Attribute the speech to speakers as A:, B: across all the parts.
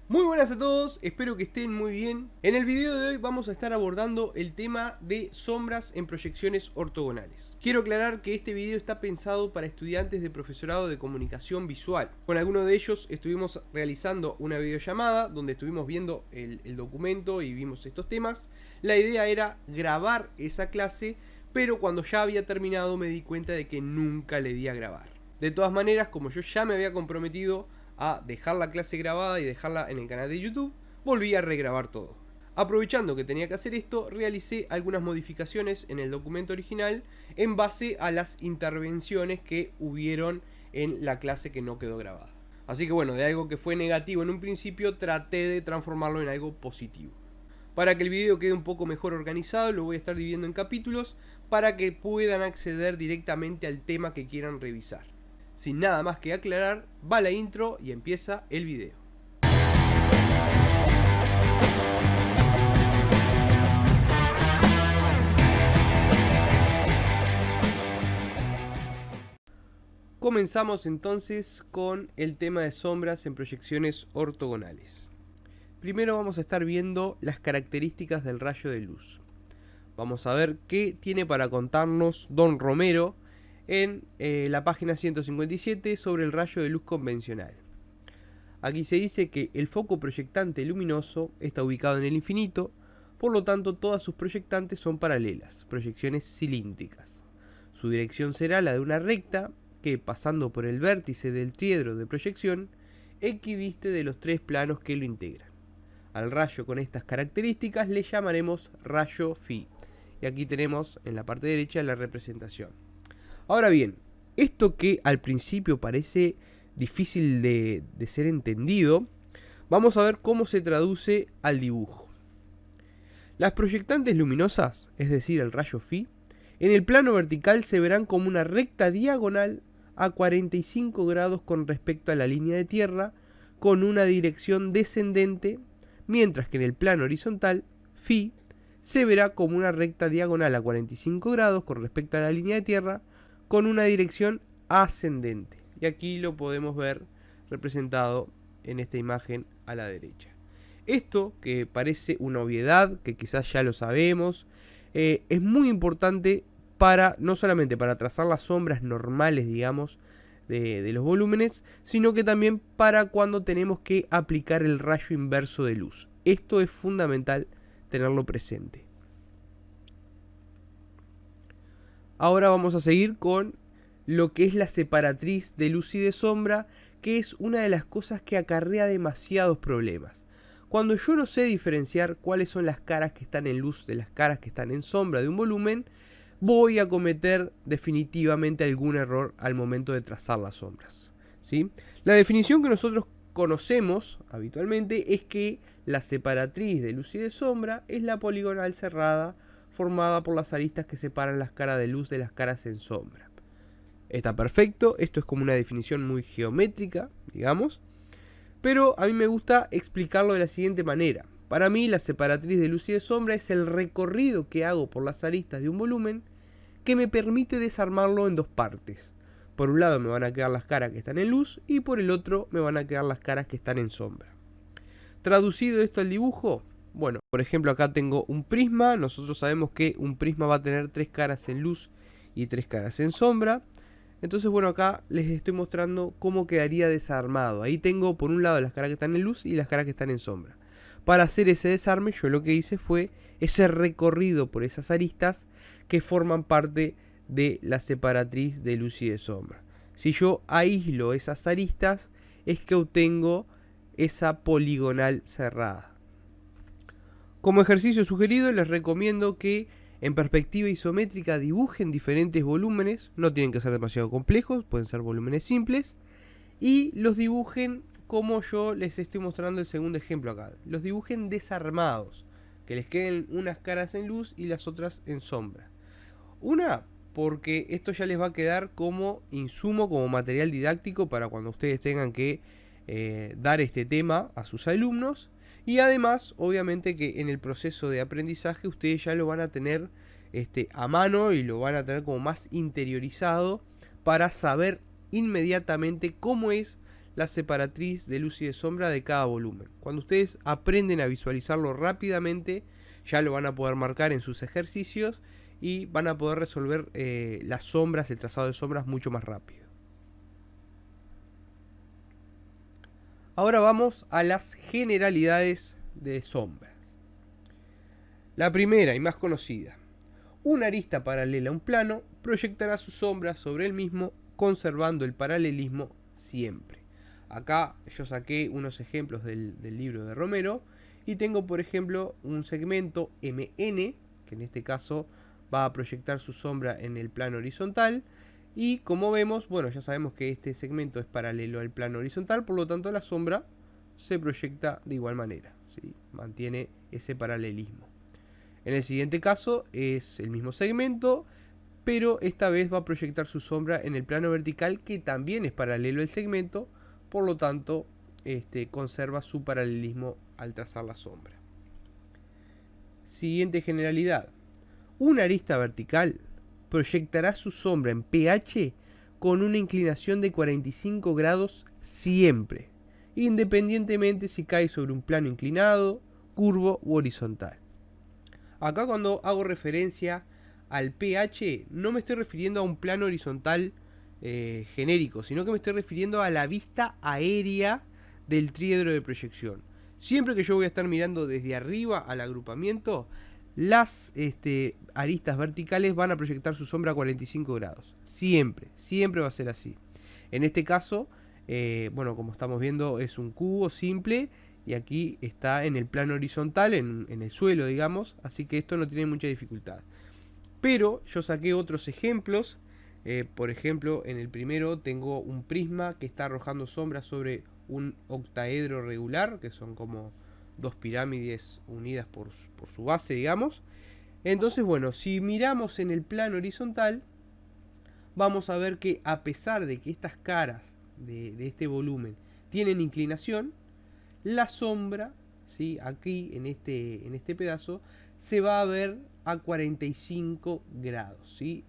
A: Muy buenas a todos, espero que estén muy bien. En el video de hoy vamos a estar abordando el tema de sombras en proyecciones ortogonales. Quiero aclarar que este video está pensado para estudiantes de profesorado de comunicación visual. Con algunos de ellos estuvimos realizando una videollamada donde estuvimos viendo el documento y vimos estos temas. La idea era grabar esa clase, pero cuando ya había terminado me di cuenta de que nunca le di a grabar. De todas maneras, como yo ya me había comprometido a dejar la clase grabada y dejarla en el canal de YouTube, volví a regrabar todo. Aprovechando que tenía que hacer esto, realicé algunas modificaciones en el documento original en base a las intervenciones que hubieron en la clase que no quedó grabada. Así que bueno, de algo que fue negativo en un principio, traté de transformarlo en algo positivo. Para que el video quede un poco mejor organizado, lo voy a estar dividiendo en capítulos para que puedan acceder directamente al tema que quieran revisar. Sin nada más que aclarar, va la intro y empieza el video. Comenzamos entonces con el tema de sombras en proyecciones ortogonales. Primero vamos a estar viendo las características del rayo de luz. Vamos a ver qué tiene para contarnos Don Romero en la página 157 sobre el rayo de luz convencional. Aquí se dice que el foco proyectante luminoso está ubicado en el infinito, por lo tanto todas sus proyectantes son paralelas, proyecciones cilíndricas. Su dirección será la de una recta que, pasando por el vértice del triedro de proyección, equidiste de los tres planos que lo integran. Al rayo con estas características le llamaremos rayo phi. Y aquí tenemos en la parte derecha la representación. Ahora bien, esto que al principio parece difícil de ser entendido, vamos a ver cómo se traduce al dibujo. Las proyectantes luminosas, es decir, el rayo phi, en el plano vertical se verán como una recta diagonal a 45 grados con respecto a la línea de tierra, con una dirección descendente, mientras que en el plano horizontal, phi, se verá como una recta diagonal a 45 grados con respecto a la línea de tierra, con una dirección ascendente. Y aquí lo podemos ver representado en esta imagen a la derecha. Esto, que parece una obviedad, que quizás ya lo sabemos, es muy importante para, no solamente para trazar las sombras normales, digamos, de los volúmenes, sino que también para cuando tenemos que aplicar el rayo inverso de luz. Esto es fundamental tenerlo presente. Ahora vamos a seguir con lo que es la separatriz de luz y de sombra, que es una de las cosas que acarrea demasiados problemas. Cuando yo no sé diferenciar cuáles son las caras que están en luz de las caras que están en sombra de un volumen, voy a cometer definitivamente algún error al momento de trazar las sombras, ¿sí? La definición que nosotros conocemos habitualmente es que la separatriz de luz y de sombra es la poligonal cerrada formada por las aristas que separan las caras de luz de las caras en sombra. Está perfecto, esto es como una definición muy geométrica, digamos, pero a mí me gusta explicarlo de la siguiente manera. Para mí la separatriz de luz y de sombra es el recorrido que hago por las aristas de un volumen que me permite desarmarlo en dos partes. Por un lado me van a quedar las caras que están en luz y por el otro me van a quedar las caras que están en sombra. Traducido esto al dibujo, bueno, por ejemplo acá tengo un prisma, nosotros sabemos que un prisma va a tener tres caras en luz y tres caras en sombra. Entonces bueno, acá les estoy mostrando cómo quedaría desarmado. Ahí tengo por un lado las caras que están en luz y las caras que están en sombra. Para hacer ese desarme yo lo que hice fue ese recorrido por esas aristas que forman parte de la separatriz de luz y de sombra. Si yo aíslo esas aristas es que obtengo esa poligonal cerrada. Como ejercicio sugerido les recomiendo que en perspectiva isométrica dibujen diferentes volúmenes, no tienen que ser demasiado complejos, pueden ser volúmenes simples, y los dibujen como yo les estoy mostrando el segundo ejemplo acá. Los dibujen desarmados, que les queden unas caras en luz y las otras en sombra. Una, porque esto ya les va a quedar como insumo, como material didáctico para cuando ustedes tengan que dar este tema a sus alumnos. Y además, obviamente que en el proceso de aprendizaje ustedes ya lo van a tener a mano y lo van a tener como más interiorizado para saber inmediatamente cómo es la separatriz de luz y de sombra de cada volumen. Cuando ustedes aprenden a visualizarlo rápidamente, ya lo van a poder marcar en sus ejercicios y van a poder resolver las sombras, el trazado de sombras mucho más rápido. Ahora vamos a las generalidades de sombras. La primera y más conocida. Una arista paralela a un plano proyectará su sombra sobre el mismo, conservando el paralelismo siempre. Acá yo saqué unos ejemplos del libro de Romero y tengo, por ejemplo, un segmento MN, que en este caso va a proyectar su sombra en el plano horizontal. Y como vemos, bueno, ya sabemos que este segmento es paralelo al plano horizontal, por lo tanto la sombra se proyecta de igual manera, ¿sí? Mantiene ese paralelismo. En el siguiente caso es el mismo segmento, pero esta vez va a proyectar su sombra en el plano vertical, que también es paralelo al segmento, por lo tanto conserva su paralelismo al trazar la sombra. Siguiente generalidad. Una arista vertical proyectará su sombra en pH con una inclinación de 45 grados siempre, independientemente si cae sobre un plano inclinado, curvo u horizontal. Acá cuando hago referencia al pH no me estoy refiriendo a un plano horizontal genérico, sino que me estoy refiriendo a la vista aérea del tríedro de proyección. Siempre que yo voy a estar mirando desde arriba al agrupamiento, las aristas verticales van a proyectar su sombra a 45 grados. Siempre, siempre va a ser así. En este caso, bueno, como estamos viendo, es un cubo simple y aquí está en el plano horizontal, en el suelo, digamos, así que esto no tiene mucha dificultad. Pero yo saqué otros ejemplos. Por ejemplo, en el primero tengo un prisma que está arrojando sombras sobre un octaedro regular, que son como dos pirámides unidas por su base, digamos. Entonces, bueno, si miramos en el plano horizontal, vamos a ver que a pesar de que estas caras de este volumen tienen inclinación, la sombra, ¿sí?, aquí en este pedazo se va a ver a 45 grados, ¿sí?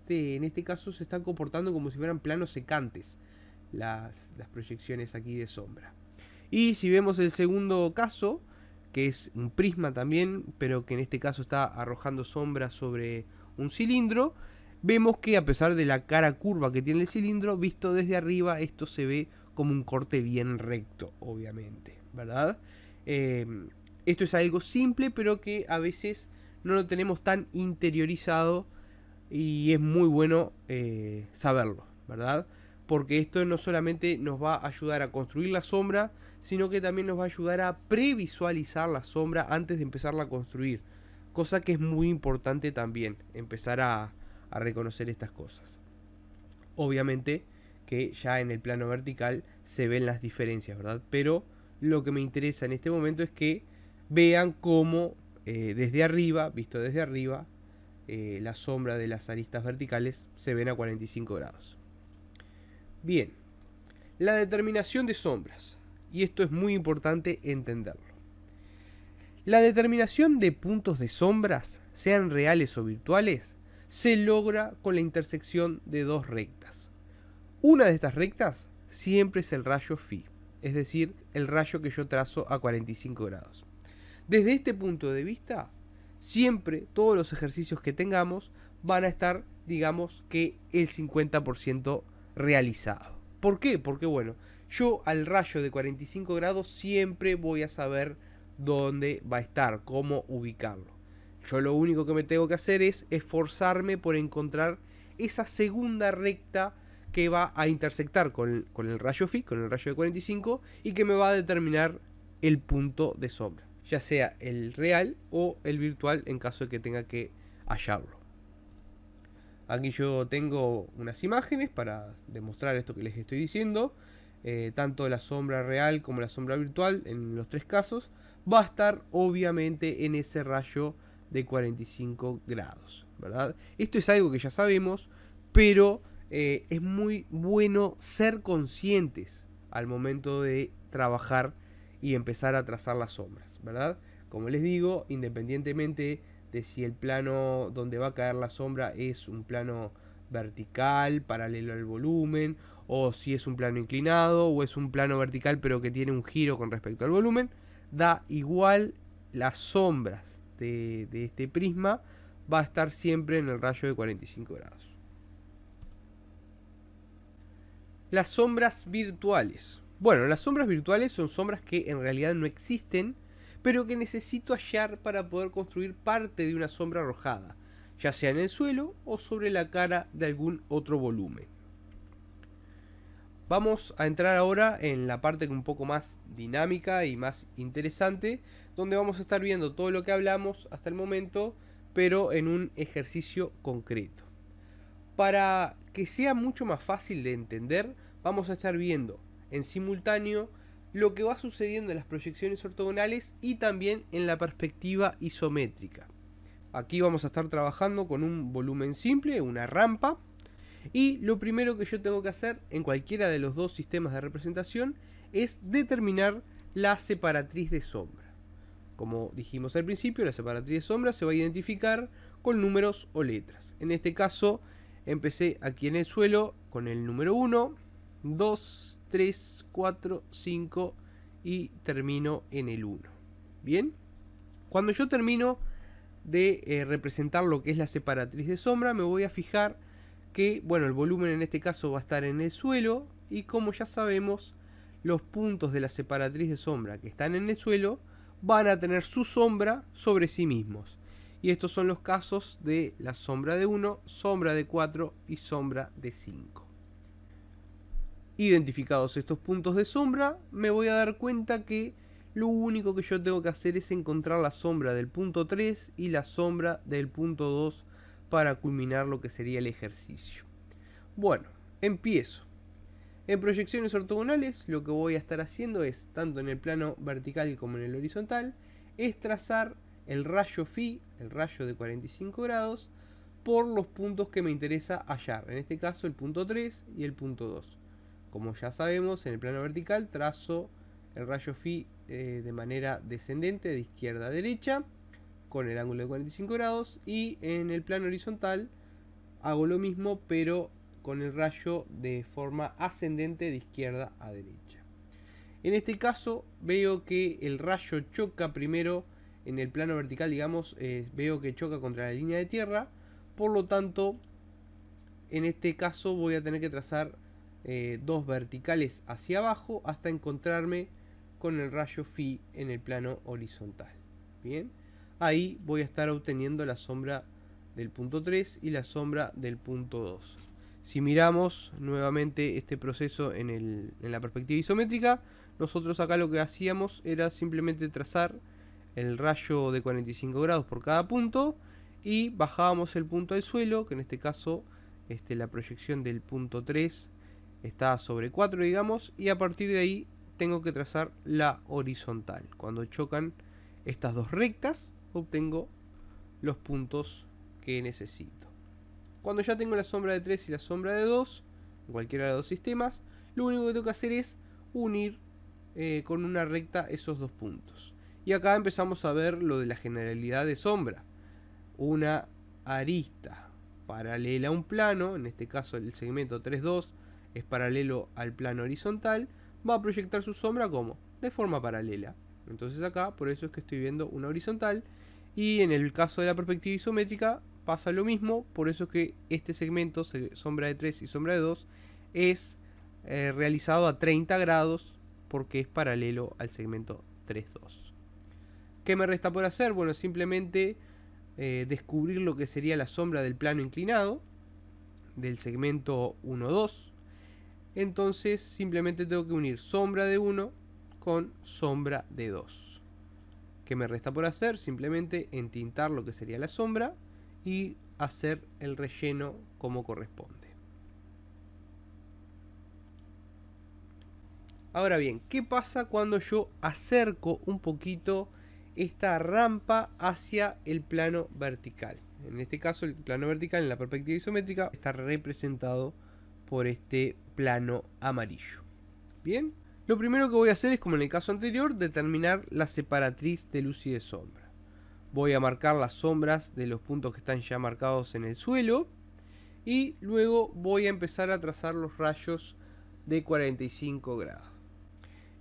A: En este caso se están comportando como si fueran planos secantes las proyecciones aquí de sombra. Y si vemos el segundo caso, que es un prisma también, pero que en este caso está arrojando sombra sobre un cilindro, vemos que a pesar de la cara curva que tiene el cilindro, visto desde arriba, esto se ve como un corte bien recto, obviamente, ¿verdad? Esto es algo simple, pero que a veces no lo tenemos tan interiorizado y es muy bueno saberlo, ¿verdad? Porque esto no solamente nos va a ayudar a construir la sombra, sino que también nos va a ayudar a previsualizar la sombra antes de empezarla a construir. Cosa que es muy importante también, empezar a reconocer estas cosas. Obviamente que ya en el plano vertical se ven las diferencias, ¿verdad? Pero lo que me interesa en este momento es que vean cómo desde arriba, visto desde arriba, la sombra de las aristas verticales se ven a 45 grados. Bien, la determinación de sombras, y esto es muy importante entenderlo. La determinación de puntos de sombras, sean reales o virtuales, se logra con la intersección de dos rectas. Una de estas rectas siempre es el rayo phi, es decir, el rayo que yo trazo a 45 grados. Desde este punto de vista, siempre todos los ejercicios que tengamos van a estar, digamos, que el 50% realizado. ¿Por qué? Porque bueno, yo al rayo de 45 grados siempre voy a saber dónde va a estar, cómo ubicarlo. Yo lo único que me tengo que hacer es esforzarme por encontrar esa segunda recta que va a intersectar con el rayo phi, con el rayo de 45, y que me va a determinar el punto de sombra, ya sea el real o el virtual en caso de que tenga que hallarlo. Aquí yo tengo unas imágenes para demostrar esto que les estoy diciendo. Tanto la sombra real como la sombra virtual, en los tres casos, va a estar obviamente en ese rayo de 45 grados, ¿verdad? Esto es algo que ya sabemos, pero es muy bueno ser conscientes al momento de trabajar y empezar a trazar las sombras, ¿verdad? Como les digo, independientemente de si el plano donde va a caer la sombra es un plano vertical, paralelo al volumen, o si es un plano inclinado, o es un plano vertical pero que tiene un giro con respecto al volumen, da igual. Las sombras de este prisma va a estar siempre en el rayo de 45 grados. Las sombras virtuales. Bueno, las sombras virtuales son sombras que en realidad no existen, pero que necesito hallar para poder construir parte de una sombra arrojada, ya sea en el suelo o sobre la cara de algún otro volumen. Vamos a entrar ahora en la parte un poco más dinámica y más interesante, donde vamos a estar viendo todo lo que hablamos hasta el momento, pero en un ejercicio concreto. Para que sea mucho más fácil de entender, vamos a estar viendo en simultáneo lo que va sucediendo en las proyecciones ortogonales y también en la perspectiva isométrica. Aquí vamos a estar trabajando con un volumen simple, una rampa. Y lo primero que yo tengo que hacer en cualquiera de los dos sistemas de representación es determinar la separatriz de sombra. Como dijimos al principio, la separatriz de sombra se va a identificar con números o letras. En este caso, empecé aquí en el suelo con el número 1, 2, 3, 4, 5 y termino en el 1. Bien, cuando yo termino de representar lo que es la separatriz de sombra, me voy a fijar que, bueno, el volumen en este caso va a estar en el suelo, y como ya sabemos, los puntos de la separatriz de sombra que están en el suelo van a tener su sombra sobre sí mismos. Y estos son los casos de la sombra de 1, sombra de 4 y sombra de 5. Identificados estos puntos de sombra, me voy a dar cuenta que lo único que yo tengo que hacer es encontrar la sombra del punto 3 y la sombra del punto 2 para culminar lo que sería el ejercicio. Bueno, empiezo. En proyecciones ortogonales lo que voy a estar haciendo es, tanto en el plano vertical como en el horizontal, es trazar el rayo phi, el rayo de 45 grados, por los puntos que me interesa hallar. En este caso el punto 3 y el punto 2. Como ya sabemos, en el plano vertical trazo el rayo phi de manera descendente de izquierda a derecha, con el ángulo de 45 grados, y en el plano horizontal hago lo mismo pero con el rayo de forma ascendente de izquierda a derecha. En este caso veo que el rayo choca primero en el plano vertical, digamos, veo que choca contra la línea de tierra, por lo tanto en este caso voy a tener que trazar dos verticales hacia abajo hasta encontrarme con el rayo phi en el plano horizontal. Bien, ahí voy a estar obteniendo la sombra del punto 3 y la sombra del punto 2. Si miramos nuevamente este proceso en la perspectiva isométrica, nosotros acá lo que hacíamos era simplemente trazar el rayo de 45 grados por cada punto y bajábamos el punto al suelo, que en este caso la proyección del punto 3 está sobre 4, digamos, y a partir de ahí tengo que trazar la horizontal. Cuando chocan estas dos rectas, obtengo los puntos que necesito. Cuando ya tengo la sombra de 3 y la sombra de 2, en cualquiera de los dos sistemas, lo único que tengo que hacer es unir con una recta esos dos puntos. Y acá empezamos a ver lo de la generalidad de sombra. Una arista paralela a un plano, en este caso el segmento 3,2 es paralelo al plano horizontal, va a proyectar su sombra como de forma paralela. Entonces acá por eso es que estoy viendo una horizontal, y en el caso de la perspectiva isométrica pasa lo mismo, por eso es que este segmento, sombra de 3 y sombra de 2, es realizado a 30 grados porque es paralelo al segmento 3,2. ¿Qué me resta por hacer? Bueno, simplemente descubrir lo que sería la sombra del plano inclinado del segmento 1,2. Entonces simplemente tengo que unir sombra de 1 con sombra de 2. ¿Qué me resta por hacer? Simplemente entintar lo que sería la sombra y hacer el relleno como corresponde. Ahora bien, ¿qué pasa cuando yo acerco un poquito esta rampa hacia el plano vertical? En este caso el plano vertical en la perspectiva isométrica está representado por este plano amarillo. Bien, lo primero que voy a hacer es, como en el caso anterior, determinar la separatriz de luz y de sombra. Voy a marcar las sombras de los puntos que están ya marcados en el suelo y luego voy a empezar a trazar los rayos de 45 grados.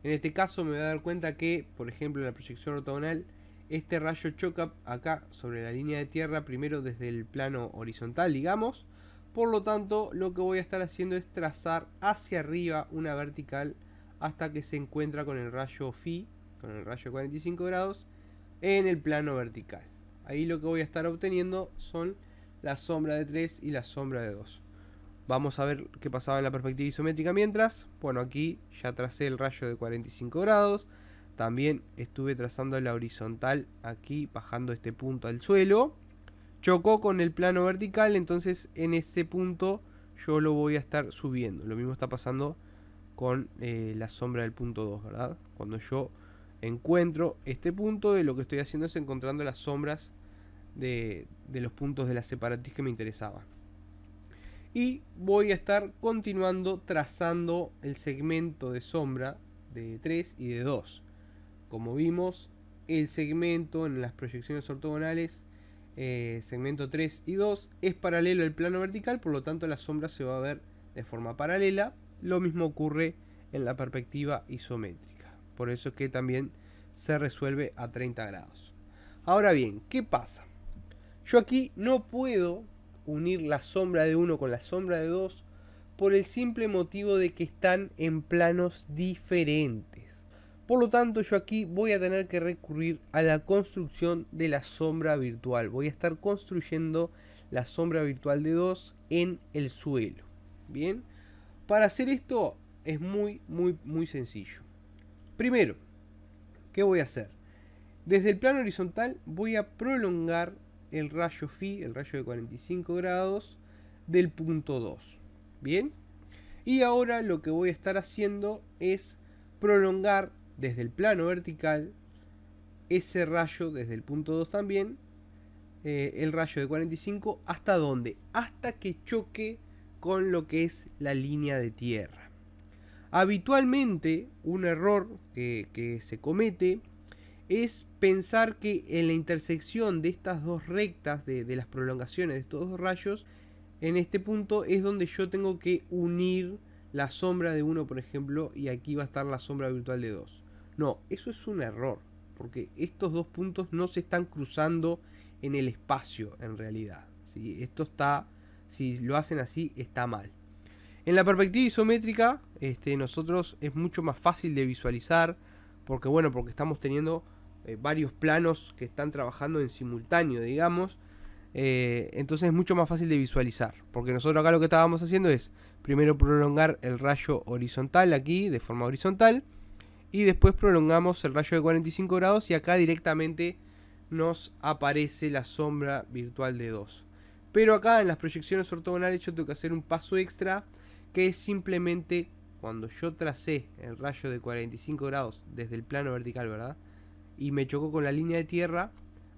A: En este caso me voy a dar cuenta que, por ejemplo, en la proyección ortogonal, este rayo choca acá sobre la línea de tierra, primero desde el plano horizontal, digamos. Por lo tanto, lo que voy a estar haciendo es trazar hacia arriba una vertical hasta que se encuentra con el rayo phi, con el rayo 45 grados, en el plano vertical. Ahí lo que voy a estar obteniendo son la sombra de 3 y la sombra de 2. Vamos a ver qué pasaba en la perspectiva isométrica mientras. Bueno, aquí ya tracé el rayo de 45 grados. También estuve trazando la horizontal aquí, bajando este punto al suelo. Chocó con el plano vertical, entonces en ese punto yo lo voy a estar subiendo. Lo mismo está pasando con la sombra del punto 2, ¿verdad? Cuando yo encuentro este punto, lo que estoy haciendo es encontrando las sombras de los puntos de la separatriz que me interesaban. Y voy a estar continuando trazando el segmento de sombra de 3 y de 2. Como vimos, el segmento en las proyecciones ortogonales, segmento 3 y 2, es paralelo al plano vertical, por lo tanto la sombra se va a ver de forma paralela. Lo mismo ocurre en la perspectiva isométrica. Por eso es que también se resuelve a 30 grados. Ahora bien, ¿qué pasa? Yo aquí no puedo unir la sombra de 1 con la sombra de 2 por el simple motivo de que están en planos diferentes. Por lo tanto, yo aquí voy a tener que recurrir a la construcción de la sombra virtual. Voy a estar construyendo la sombra virtual de 2 en el suelo. Bien, para hacer esto es muy sencillo. Primero, ¿qué voy a hacer? Desde el plano horizontal voy a prolongar el rayo phi, el rayo de 45 grados, del punto 2. Bien. Y ahora lo que voy a estar haciendo es prolongar desde el plano vertical ese rayo, desde el punto 2 también, el rayo de 45, ¿hasta dónde? Hasta que choque con lo que es la línea de tierra. Habitualmente, un error que se comete es pensar que en la intersección de estas dos rectas, de las prolongaciones de estos dos rayos, en este punto es donde yo tengo que unir la sombra de 1, por ejemplo, y aquí va a estar la sombra virtual de 2. No, eso es un error, porque estos dos puntos no se están cruzando en el espacio en realidad, ¿sí? Esto está, si lo hacen así, está mal. En la perspectiva isométrica, nosotros es mucho más fácil de visualizar, porque bueno, porque estamos teniendo varios planos que están trabajando en simultáneo, digamos. Entonces es mucho más fácil de visualizar, porque nosotros acá lo que estábamos haciendo es primero prolongar el rayo horizontal aquí de forma horizontal, y después prolongamos el rayo de 45 grados y acá directamente nos aparece la sombra virtual de 2. Pero acá en las proyecciones ortogonales yo tengo que hacer un paso extra, que es simplemente cuando yo tracé el rayo de 45 grados desde el plano vertical, ¿verdad? Y me chocó con la línea de tierra,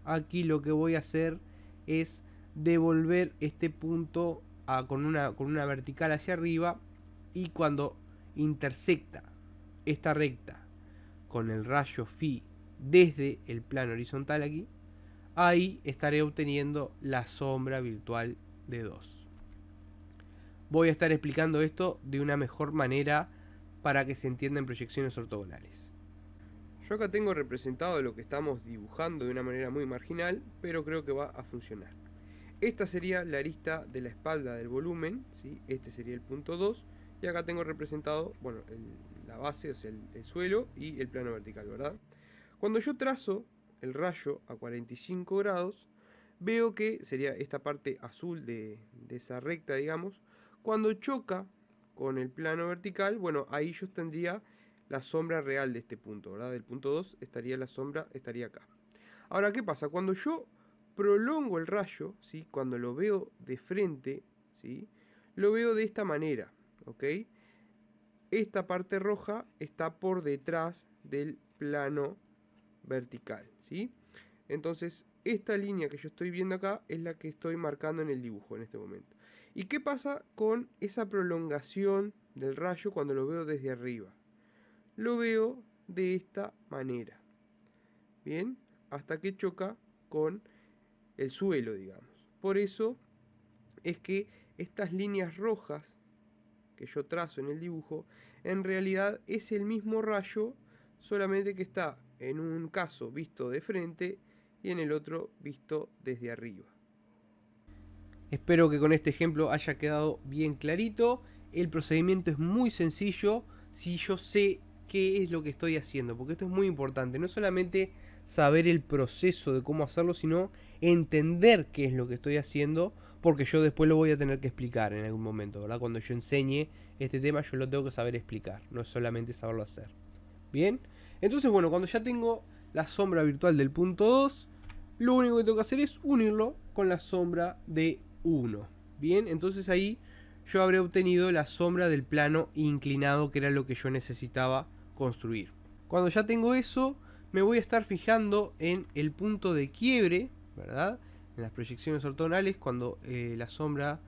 A: aquí lo que voy a hacer es devolver este punto con una vertical hacia arriba, y cuando intersecta esta recta con el rayo phi desde el plano horizontal aquí, ahí estaré obteniendo la sombra virtual de 2. Voy a estar explicando esto de una mejor manera para que se entienda en proyecciones ortogonales. Yo acá tengo representado lo que estamos dibujando de una manera muy marginal, pero creo que va a funcionar. Esta sería la arista de la espalda del volumen, ¿sí? Este sería el punto 2, y acá tengo representado, bueno, la base, o sea, el suelo y el plano vertical, ¿verdad? Cuando yo trazo el rayo a 45 grados, veo que sería esta parte azul de esa recta, digamos. Cuando choca con el plano vertical, bueno, ahí yo tendría la sombra real de este punto, ¿verdad? Del punto 2 estaría la sombra, estaría acá. Ahora, ¿qué pasa? Cuando yo prolongo el rayo, ¿sí? Cuando lo veo de frente, ¿sí? Lo veo de esta manera, ¿ok? Esta parte roja está por detrás del plano vertical, ¿sí? Entonces, esta línea que yo estoy viendo acá es la que estoy marcando en el dibujo en este momento. ¿Y qué pasa con esa prolongación del rayo cuando lo veo desde arriba? Lo veo de esta manera, ¿bien? Hasta que choca con el suelo, digamos. Por eso es que estas líneas rojas que yo trazo en el dibujo, en realidad es el mismo rayo, solamente que está en un caso visto de frente y en el otro visto desde arriba. Espero que con este ejemplo haya quedado bien clarito. El procedimiento es muy sencillo si yo sé qué es lo que estoy haciendo, porque esto es muy importante, no solamente saber el proceso de cómo hacerlo, sino entender qué es lo que estoy haciendo, porque yo después lo voy a tener que explicar en algún momento, ¿verdad? Cuando yo enseñe este tema yo lo tengo que saber explicar, no es solamente saberlo hacer. Bien, entonces bueno, cuando ya tengo la sombra virtual del punto 2, lo único que tengo que hacer es unirlo con la sombra de 1. Bien, entonces ahí yo habré obtenido la sombra del plano inclinado, que era lo que yo necesitaba construir. Cuando ya tengo eso, me voy a estar fijando en el punto de quiebre, ¿verdad? En las proyecciones ortogonales, cuando la sombra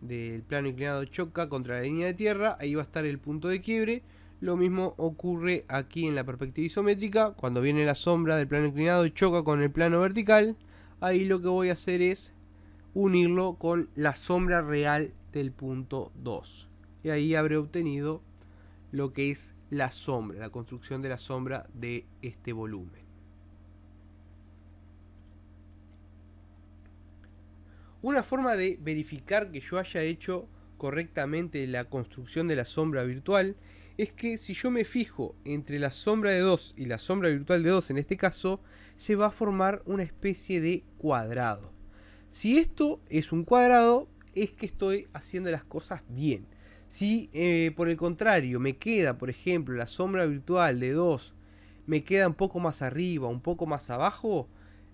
A: del plano inclinado choca contra la línea de tierra, ahí va a estar el punto de quiebre. Lo mismo ocurre aquí en la perspectiva isométrica, cuando viene la sombra del plano inclinado y choca con el plano vertical, ahí lo que voy a hacer es unirlo con la sombra real del punto 2. Y ahí habré obtenido lo que es la sombra, la construcción de la sombra de este volumen. Una forma de verificar que yo haya hecho correctamente la construcción de la sombra virtual es que si yo me fijo entre la sombra de 2 y la sombra virtual de 2 en este caso, se va a formar una especie de cuadrado. Si esto es un cuadrado, es que estoy haciendo las cosas bien. Si por el contrario me queda, por ejemplo, la sombra virtual de 2, me queda un poco más arriba, un poco más abajo,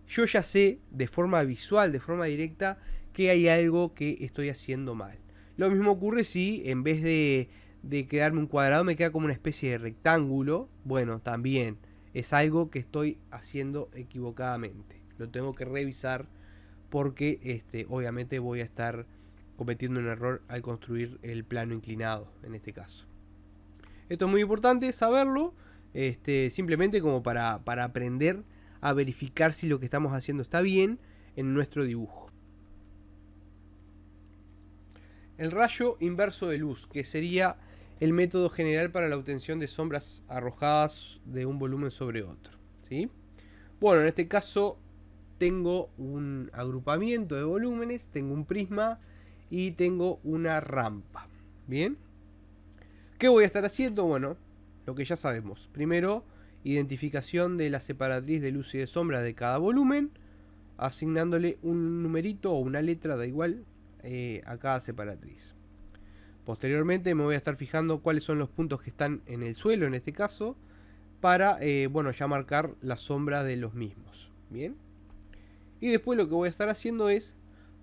A: yo ya sé de forma visual, de forma directa, que hay algo que estoy haciendo mal. Lo mismo ocurre si en vez de quedarme un cuadrado me queda como una especie de rectángulo. Bueno, también es algo que estoy haciendo equivocadamente. Lo tengo que revisar porque obviamente voy a estar cometiendo un error al construir el plano inclinado en este caso. Esto es muy importante saberlo, simplemente como para aprender a verificar si lo que estamos haciendo está bien en nuestro dibujo. El rayo inverso de luz, que sería el método general para la obtención de sombras arrojadas de un volumen sobre otro, ¿sí? Bueno, en este caso tengo un agrupamiento de volúmenes, tengo un prisma y tengo una rampa. Bien, ¿qué voy a estar haciendo? Bueno, lo que ya sabemos. Primero, identificación de la separatriz de luz y de sombra de cada volumen, asignándole un numerito o una letra, da igual, a cada separatriz. Posteriormente me voy a estar fijando cuáles son los puntos que están en el suelo, en este caso, para bueno, ya marcar la sombra de los mismos. Bien, y después lo que voy a estar haciendo es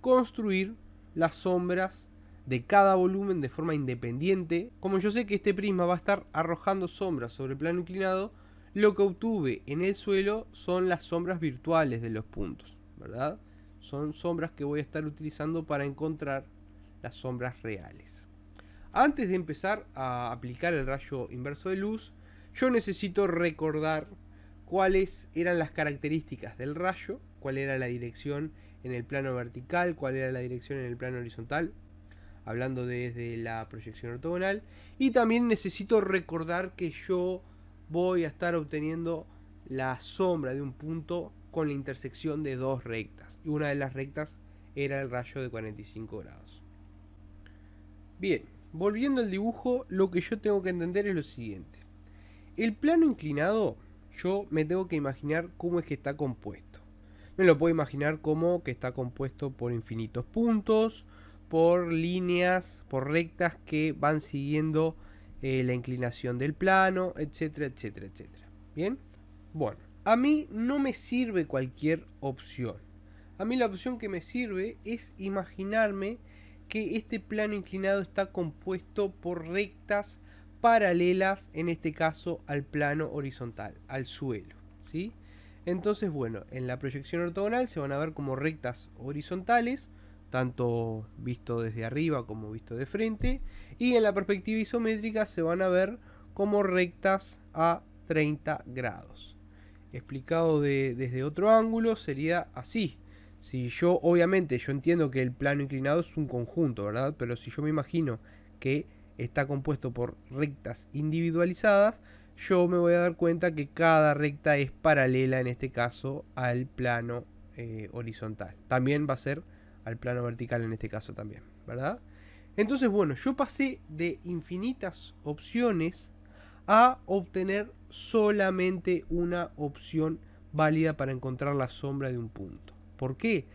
A: construir las sombras de cada volumen de forma independiente. Como yo sé que este prisma va a estar arrojando sombras sobre el plano inclinado, lo que obtuve en el suelo son las sombras virtuales de los puntos, ¿verdad? Son sombras que voy a estar utilizando para encontrar las sombras reales. Antes de empezar a aplicar el rayo inverso de luz, yo necesito recordar cuáles eran las características del rayo, cuál era la dirección en el plano vertical, cuál era la dirección en el plano horizontal, hablando desde la proyección ortogonal, y también necesito recordar que yo voy a estar obteniendo la sombra de un punto con la intersección de dos rectas, y una de las rectas era el rayo de 45 grados. Bien, volviendo al dibujo, lo que yo tengo que entender es lo siguiente. El plano inclinado, yo me tengo que imaginar cómo es que está compuesto. Me lo puedo imaginar como que está compuesto por infinitos puntos, por líneas, por rectas que van siguiendo la inclinación del plano, etcétera, etcétera, etcétera. Bien, bueno, a mí no me sirve cualquier opción. A mí la opción que me sirve es imaginarme que este plano inclinado está compuesto por rectas paralelas, en este caso al plano horizontal, al suelo, ¿sí? Entonces, bueno, en la proyección ortogonal se van a ver como rectas horizontales, tanto visto desde arriba como visto de frente, y en la perspectiva isométrica se van a ver como rectas a 30 grados. Explicado desde otro ángulo sería así. Si obviamente yo entiendo que el plano inclinado es un conjunto, ¿verdad? Pero si yo me imagino que está compuesto por rectas individualizadas, yo me voy a dar cuenta que cada recta es paralela, en este caso, al plano horizontal. También va a ser al plano vertical en este caso también, ¿verdad? Entonces, bueno, yo pasé de infinitas opciones a obtener solamente una opción válida para encontrar la sombra de un punto. ¿Por qué?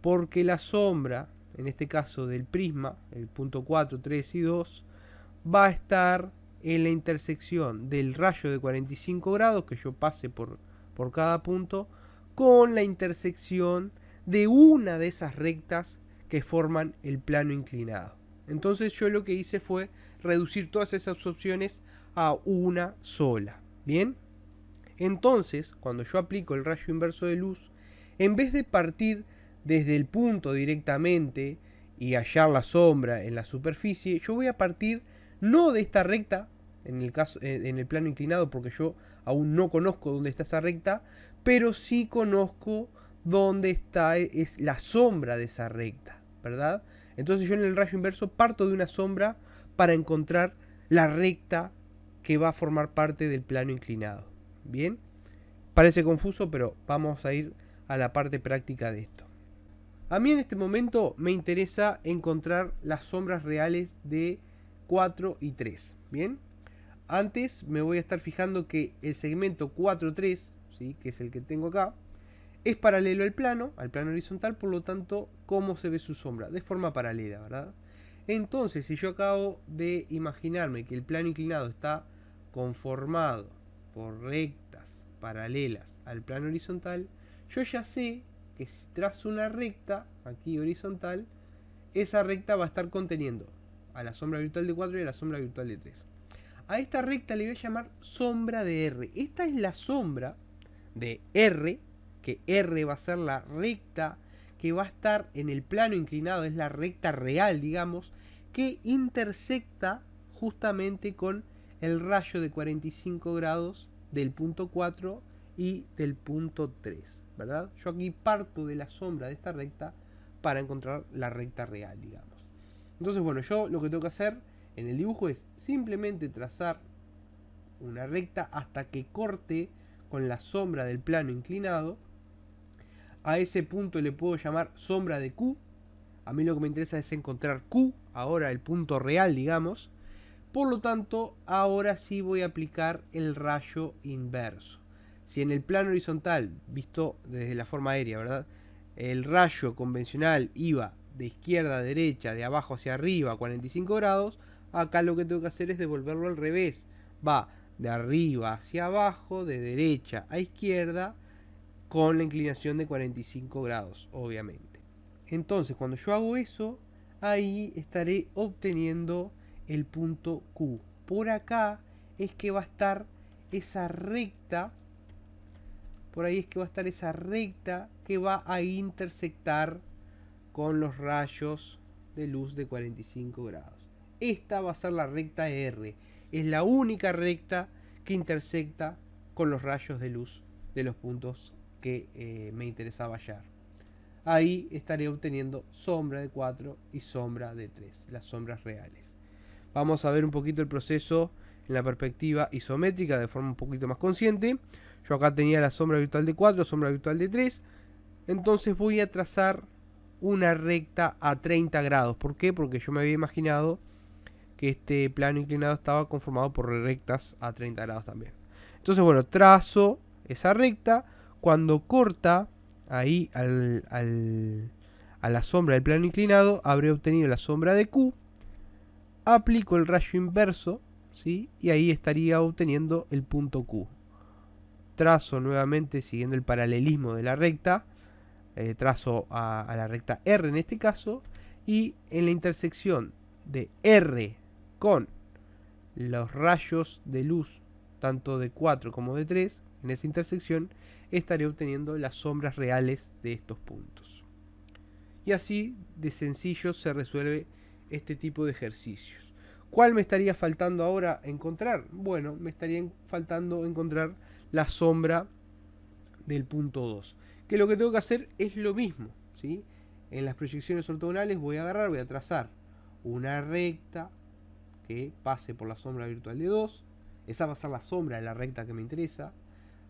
A: Porque la sombra, en este caso del prisma, el punto 4, 3 y 2, va a estar en la intersección del rayo de 45 grados que yo pase por cada punto con la intersección de una de esas rectas que forman el plano inclinado. Entonces yo lo que hice fue reducir todas esas opciones a una sola. ¿Bien? Entonces, cuando yo aplico el rayo inverso de luz, en vez de partir desde el punto directamente y hallar la sombra en la superficie, yo voy a partir no de esta recta, en el plano inclinado, porque yo aún no conozco dónde está esa recta, pero sí conozco dónde está es la sombra de esa recta, ¿verdad? Entonces yo en el rayo inverso parto de una sombra para encontrar la recta que va a formar parte del plano inclinado. ¿Bien? Parece confuso, pero vamos a ir a la parte práctica de esto. A mí en este momento me interesa encontrar las sombras reales de 4 y 3. ¿Bien? Antes me voy a estar fijando que el segmento 4,3, ¿sí?, que es el que tengo acá, es paralelo al plano horizontal, por lo tanto, ¿cómo se ve su sombra? De forma paralela, ¿verdad? Entonces, si yo acabo de imaginarme que el plano inclinado está conformado por rectas paralelas al plano horizontal, yo ya sé que si trazo una recta aquí horizontal, esa recta va a estar conteniendo a la sombra virtual de 4 y a la sombra virtual de 3. A esta recta le voy a llamar sombra de R. Esta es la sombra de R, que R va a ser la recta que va a estar en el plano inclinado, es la recta real, digamos, que intersecta justamente con el rayo de 45 grados del punto 4 y del punto 3, ¿verdad? Yo aquí parto de la sombra de esta recta para encontrar la recta real, digamos. Entonces, bueno, yo lo que tengo que hacer en el dibujo es simplemente trazar una recta hasta que corte con la sombra del plano inclinado. A ese punto le puedo llamar sombra de Q. A mí lo que me interesa es encontrar Q, ahora el punto real, digamos. Por lo tanto, ahora sí voy a aplicar el rayo inverso. Si en el plano horizontal, visto desde la forma aérea, ¿verdad?, el rayo convencional iba de izquierda a derecha, de abajo hacia arriba, a 45 grados, acá lo que tengo que hacer es devolverlo al revés. Va de arriba hacia abajo, de derecha a izquierda, con la inclinación de 45 grados, obviamente. Entonces, cuando yo hago eso, ahí estaré obteniendo el punto Q. Por acá es que va a estar esa recta, por ahí es que va a estar esa recta que va a intersectar con los rayos de luz de 45 grados. Esta va a ser la recta R. Es la única recta que intersecta con los rayos de luz de los puntos que me interesaba hallar. Ahí estaré obteniendo sombra de 4 y sombra de 3, las sombras reales. Vamos a ver un poquito el proceso en la perspectiva isométrica de forma un poquito más consciente. Yo acá tenía la sombra virtual de 4, sombra virtual de 3. Entonces voy a trazar una recta a 30 grados. ¿Por qué? Porque yo me había imaginado que este plano inclinado estaba conformado por rectas a 30 grados también. Entonces, bueno, trazo esa recta. Cuando corta ahí a la sombra del plano inclinado, habré obtenido la sombra de Q. Aplico el rayo inverso, ¿sí?, y ahí estaría obteniendo el punto Q. Trazo nuevamente siguiendo el paralelismo de la recta. Trazo a la recta R en este caso. Y en la intersección de R con los rayos de luz, tanto de 4 como de 3, en esa intersección estaré obteniendo las sombras reales de estos puntos. Y así de sencillo se resuelve este tipo de ejercicios. ¿Cuál me estaría faltando ahora encontrar? Bueno, me estaría faltando encontrar la sombra del punto 2. Que lo que tengo que hacer es lo mismo, ¿sí? En las proyecciones ortogonales voy a trazar una recta que pase por la sombra virtual de 2. Esa va a ser la sombra de la recta que me interesa.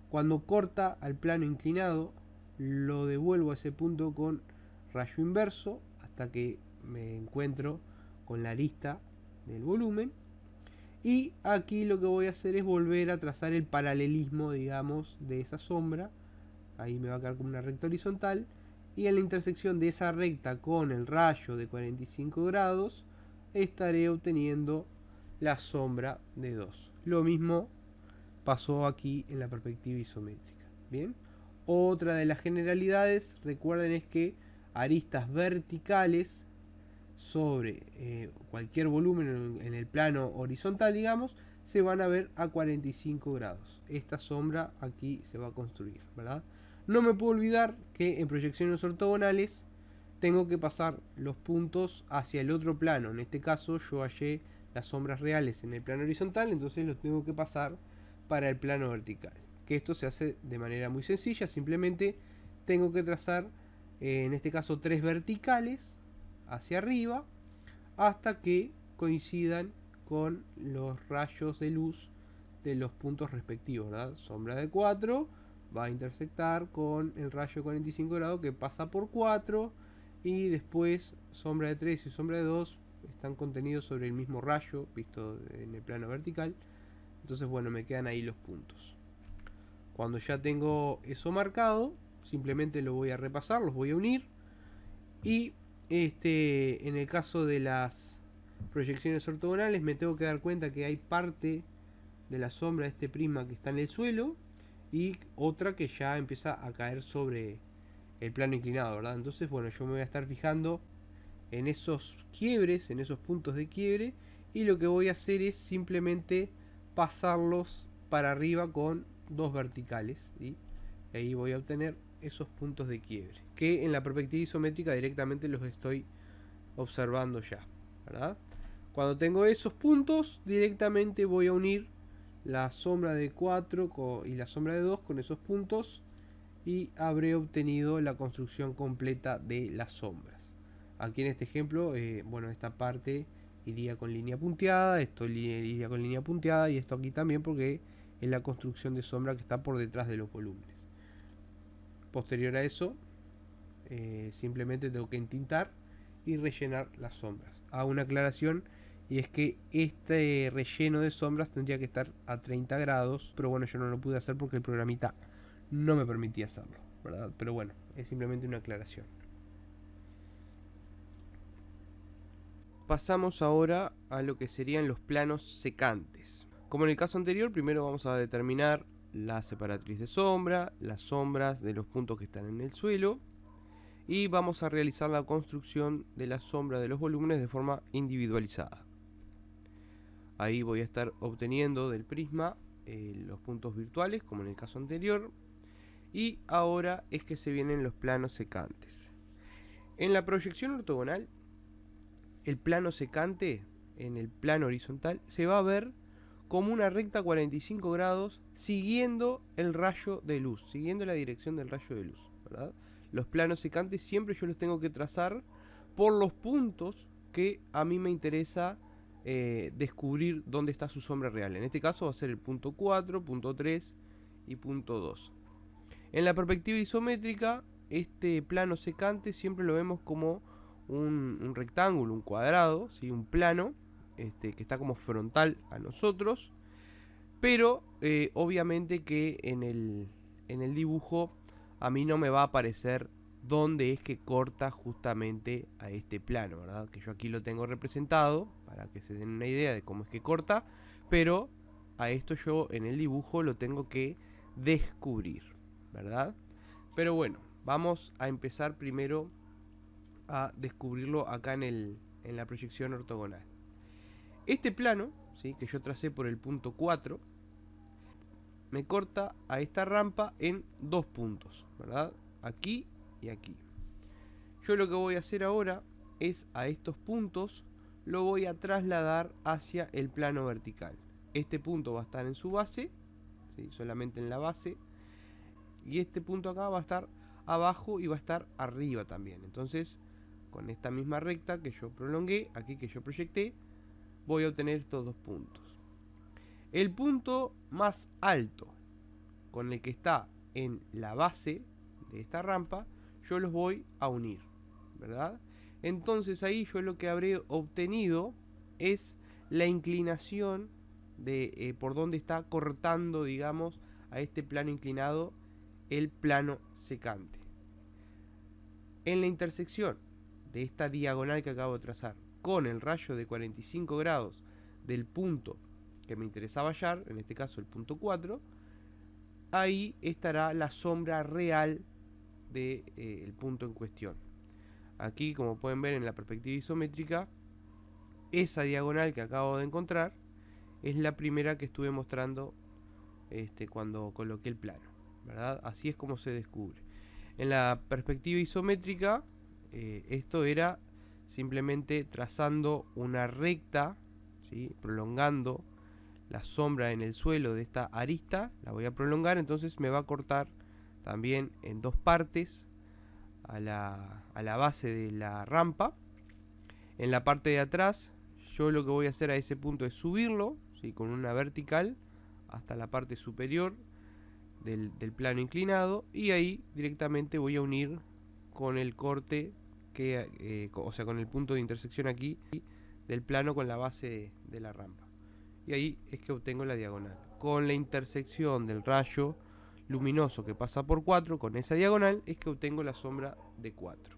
A: Cuando corta al plano inclinado, lo devuelvo a ese punto con rayo inverso hasta que me encuentro con la arista del volumen. Y aquí lo que voy a hacer es volver a trazar el paralelismo, digamos, de esa sombra. Ahí me va a quedar como una recta horizontal. Y en la intersección de esa recta con el rayo de 45 grados, estaré obteniendo la sombra de 2. Lo mismo pasó aquí en la perspectiva isométrica. Bien. Otra de las generalidades, recuerden, es que aristas verticales sobre cualquier volumen en el plano horizontal, digamos, se van a ver a 45 grados. Esta sombra aquí se va a construir, ¿verdad? No me puedo olvidar que en proyecciones ortogonales tengo que pasar los puntos hacia el otro plano. En este caso yo hallé las sombras reales en el plano horizontal, entonces los tengo que pasar para el plano vertical. Que esto se hace de manera muy sencilla, simplemente tengo que trazar, en este caso, 3 verticales hacia arriba hasta que coincidan con los rayos de luz de los puntos respectivos, ¿verdad? Sombra de 4 va a intersectar con el rayo 45 grados que pasa por 4, y después sombra de 3 y sombra de 2 están contenidos sobre el mismo rayo visto en el plano vertical. Entonces, bueno, me quedan ahí los puntos. Cuando ya tengo eso marcado, simplemente lo voy a repasar, los voy a unir. Y en el caso de las proyecciones ortogonales me tengo que dar cuenta que hay parte de la sombra de este prisma que está en el suelo y otra que ya empieza a caer sobre el plano inclinado, ¿verdad? Entonces, bueno, yo me voy a estar fijando en esos quiebres, en esos puntos de quiebre, y lo que voy a hacer es simplemente pasarlos para arriba con 2 verticales, ¿sí? Y ahí voy a obtener esos puntos de quiebre, que en la perspectiva isométrica directamente los estoy observando ya, ¿verdad? Cuando tengo esos puntos, directamente voy a unir la sombra de 4 y la sombra de 2 con esos puntos y habré obtenido la construcción completa de las sombras. Aquí en este ejemplo, bueno, esta parte iría con línea punteada, esto iría con línea punteada y esto aquí también, porque es la construcción de sombra que está por detrás de los volúmenes. Posterior a eso, simplemente tengo que entintar y rellenar las sombras. Hago una aclaración, y es que este relleno de sombras tendría que estar a 30 grados, pero bueno, yo no lo pude hacer porque el programita no me permitía hacerlo, ¿verdad? Pero bueno, es simplemente una aclaración. Pasamos ahora a lo que serían los planos secantes. Como en el caso anterior, primero vamos a determinar la separatriz de sombra, las sombras de los puntos que están en el suelo, y vamos a realizar la construcción de la sombra de los volúmenes de forma individualizada. Ahí voy a estar obteniendo del prisma los puntos virtuales, como en el caso anterior, y ahora es que se vienen los planos secantes. En la proyección ortogonal, el plano secante en el plano horizontal se va a ver como una recta 45 grados siguiendo el rayo de luz, siguiendo la dirección del rayo de luz, ¿verdad? Los planos secantes siempre yo los tengo que trazar por los puntos que a mí me interesa descubrir dónde está su sombra real. En este caso va a ser el punto 4, punto 3 y punto 2. En la perspectiva isométrica, este plano secante siempre lo vemos como un rectángulo, un cuadrado, ¿sí? Un plano que está como frontal a nosotros, pero obviamente que en el dibujo a mí no me va a aparecer dónde es que corta justamente a este plano, ¿verdad? Que yo aquí lo tengo representado para que se den una idea de cómo es que corta, pero a esto yo en el dibujo lo tengo que descubrir, ¿verdad? Pero bueno, vamos a empezar primero a descubrirlo acá en la proyección ortogonal. Este plano, ¿sí?, que yo tracé por el punto 4, me corta a esta rampa en 2 puntos, ¿verdad? Aquí y aquí. Yo lo que voy a hacer ahora es a estos puntos lo voy a trasladar hacia el plano vertical. Este punto va a estar en su base, ¿sí?, solamente en la base, y este punto acá va a estar abajo y va a estar arriba también. Entonces, con esta misma recta que yo prolongué, aquí que yo proyecté, voy a obtener estos dos puntos. El punto más alto con el que está en la base de esta rampa, yo los voy a unir, ¿verdad? Entonces ahí yo lo que habré obtenido es la inclinación de por donde está cortando, digamos, a este plano inclinado el plano secante. En la intersección de esta diagonal que acabo de trazar con el rayo de 45 grados del punto que me interesaba hallar, en este caso el punto 4, ahí estará la sombra real del punto en cuestión. Aquí, como pueden ver en la perspectiva isométrica, esa diagonal que acabo de encontrar es la primera que estuve mostrando cuando coloqué el plano, ¿verdad? Así es como se descubre. En la perspectiva isométrica, esto era simplemente trazando una recta, ¿sí? Prolongando la sombra en el suelo de esta arista, la voy a prolongar, entonces me va a cortar también en dos partes a la base de la rampa. En la parte de atrás, yo lo que voy a hacer a ese punto es subirlo, ¿sí? Con una vertical hasta la parte superior del plano inclinado, y ahí directamente voy a unir con el corte o sea, con el punto de intersección aquí del plano con la base de la rampa. Y ahí es que obtengo la diagonal. Con la intersección del rayo luminoso que pasa por 4, con esa diagonal, es que obtengo la sombra de 4.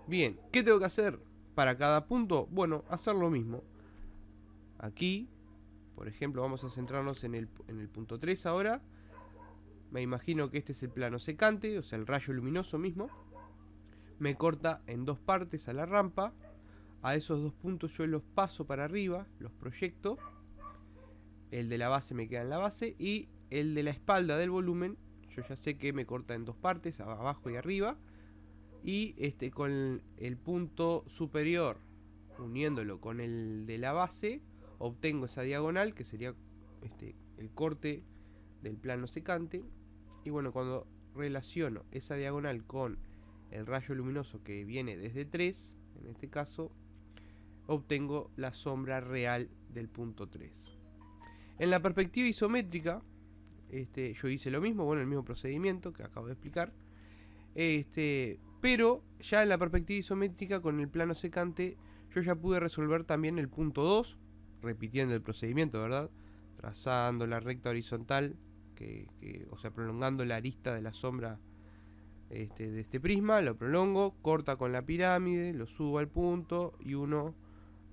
A: Bien, ¿qué tengo que hacer para cada punto? Bueno, hacer lo mismo. Aquí, por ejemplo, vamos a centrarnos en el punto 3 ahora. Me imagino que este es el plano secante, o sea, el rayo luminoso mismo. Me corta en dos partes a la rampa. A esos dos puntos yo los paso para arriba, los proyecto. El de la base me queda en la base, y el de la espalda del volumen, yo ya sé que me corta en dos partes, abajo y arriba. Y con el punto superior, uniéndolo con el de la base, obtengo esa diagonal, que sería el corte del plano secante. Y bueno, cuando relaciono esa diagonal con el rayo luminoso que viene desde 3, en este caso, obtengo la sombra real del punto 3. En la perspectiva isométrica, yo hice lo mismo, bueno, el mismo procedimiento que acabo de explicar. Pero ya en la perspectiva isométrica con el plano secante, yo ya pude resolver también el punto 2, repitiendo el procedimiento, ¿verdad? Trazando la recta horizontal, o sea, prolongando la arista de la sombra de este prisma, lo prolongo, corta con la pirámide, lo subo al punto y uno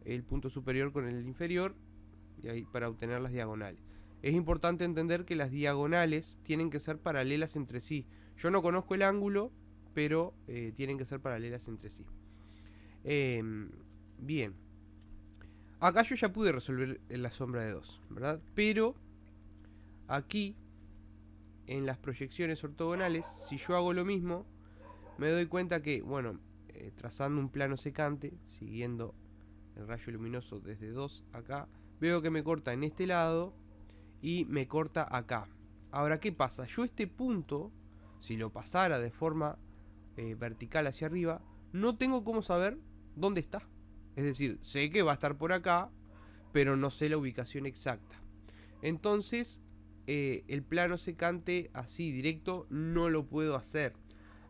A: el punto superior con el inferior, y ahí para obtener las diagonales. Es importante entender que las diagonales tienen que ser paralelas entre sí. Yo no conozco el ángulo, pero tienen que ser paralelas entre sí. Bien. Acá yo ya pude resolver la sombra de 2, ¿verdad? Pero aquí, en las proyecciones ortogonales, si yo hago lo mismo, me doy cuenta que, bueno, trazando un plano secante, siguiendo el rayo luminoso desde 2 acá, veo que me corta en este lado y me corta acá. Ahora, ¿qué pasa? Yo este punto, si lo pasara de forma vertical hacia arriba, no tengo cómo saber dónde está. Es decir, sé que va a estar por acá, pero no sé la ubicación exacta. Entonces, el plano secante así directo no lo puedo hacer.